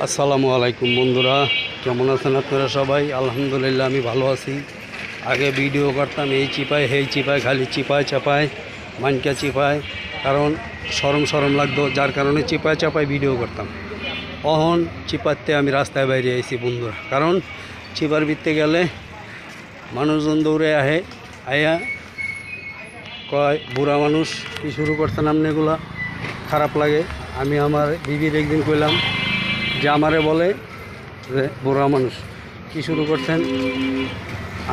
আসসালামু আলাইকুম বন্ধুরা, কেমন আছেন আপনারা সবাই? আলহামদুলিল্লাহ আমি ভালো আছি। আগে ভিডিও করতাম এই চিপায় হেই চিপায়, খালি চিপায় চাপায় মানকা চিপায়, কারণ সরম সরম লাগতো, যার কারণে চিপায় চাপায় ভিডিও করতাম। অহন চিপাতে আমি রাস্তায় বাইরে আইছি বন্ধুরা, কারণ চিপার ভিত্তে গেলে মানুষজন দৌড়ে আহে, আয়া কয় বুড়া মানুষ কি শুরু করছেন আপনি, এগুলা খারাপ লাগে। আমি আমার বিবির একদিন কইলাম যে আমারে বলে যে বুড়া মানুষ কি শুরু করছেন।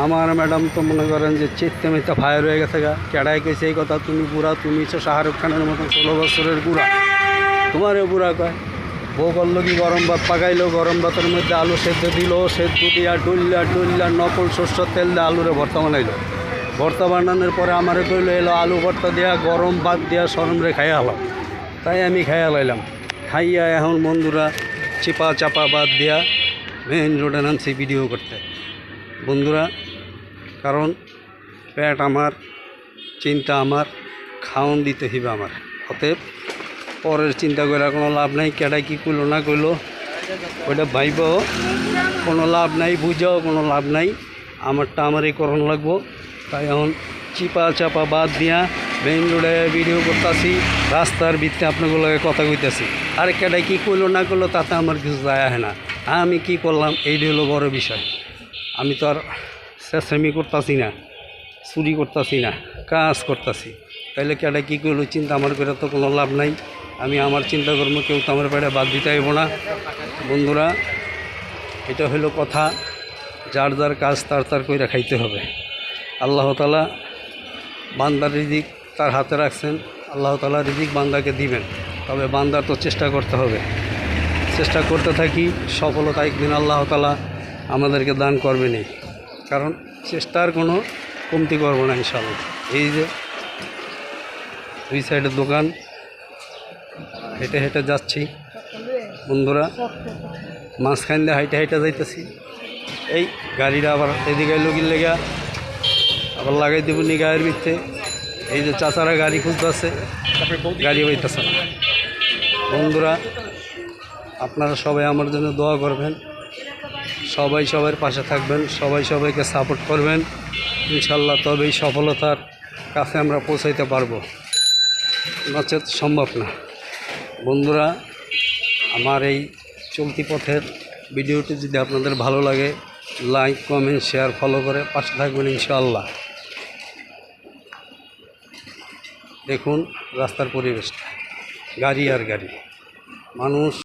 আমার ম্যাডাম তো মনে করেন যে চেতে মেতে ফায়ার হয়ে গেছে গা, কেডাই কইছে এই কথা, তুমি বুড়া, তুমি শাহরুখ খানের মতন 16 বছরের বুড়া, তোমারও বুড়া কয়। বউ করলো কি, গরম ভাত পাকাইলো, গরম ভাতের মধ্যে আলু সেদ্ধ দিল, সেদ্ধ দিয়া ডুল্লা নকল সর্ষের তেল দিয়ে আলুরে ভর্তা বানাইলো। ভর্তা বানানোর পরে আমারে কইলো এলো আলু ভর্তা দিয়া গরম ভাত দিয়া সরমরে খাইয়া হলাম। তাই আমি খাইয়া লাইলাম। খাইয়া এখন বন্ধুরা চিপা চাপা বাদ দিয়া মেইন রোডে নামছি ভিডিও করতে বন্ধুরা, কারণ পেট আমার, চিন্তা আমার, খাওন দিতে হইবে আমার। অতএব পরের চিন্তা করে কোনো লাভ নাই, কেডাই কী করলো না করলো ওইটা ভাইব কোনো লাভ নাই, বুঝাও কোনো লাভ নাই। আমারটা আমারই করণ লাগবো। তাই এখন চিপা চাপা বাদ দিয়া মেইন রোডে ভিডিও করতেছি, রাস্তার ভিত্তে আপনাগুলোকে কথা কইতেছি। আর কেডাই কী করলো না করলো তাতে আমার কিছু যায় আসে না। আমি কি করলাম এইটা হলো বড় বিষয়। আমি তো আর চেঁচামি করতেছি না, চুরি করতেছি না, কাজ করতেছি। তাইলে কেডাই কী করলো চিন্তা আমার করে তো কোনো লাভ নাই। আমি আমার চিন্তা করবো, কেউ তো আমার পেটে বাদ দিতে আইব না বন্ধুরা। এটা হলো কথা, যার যার কাজ তার তার কইরা খাইতে হবে। আল্লাহ তাআলা বান্দার রিজিক তার হাতে রাখছেন, আল্লাহ তাআলা রিজিক বান্দাকে দিবেন, তবে বান্দার তো চেষ্টা করতে হবে। চেষ্টা করতে থাকি, সফলতা একদিন আল্লাহ তাআলা আমাদেরকে দান করবেনই, কারণ চেষ্টার কোনো কমতি করব না ইনশাআল্লাহ। এই যে দুই সাইডের দোকান, হেঁটে হেঁটে যাচ্ছি বন্ধুরা, মাঝখান দিয়ে হাইটে হাইটে যাইতেছি। এই গাড়িটা আবার এদিকে লগির লেগা আবার লাগাই দেব নি গায়ের ভিত্তে। এই যে চাচারা গাড়ি খুঁজতেছে, গাড়ি হইতেছে না বন্ধুরা। আপনারা সবাই আমার জন্য দোয়া করবেন, সবাই সবার পাশে থাকবেন, সবাই সবাইকে সাপোর্ট করবেন ইনশাল্লাহ। তবেই সফলতার কাছে আমরা পৌঁছাইতে পারবো, নচেত সম্ভব না বন্ধুরা। আমার এই চলতি পথের ভিডিওটি যদি আপনাদের ভালো লাগে, লাইক কমেন্ট শেয়ার ফলো করে পাশে থাকবেন ইনশাআল্লাহ। দেখুন রাস্তার পরিবেশটা, গাড়ি আর গাড়ি, মানুষ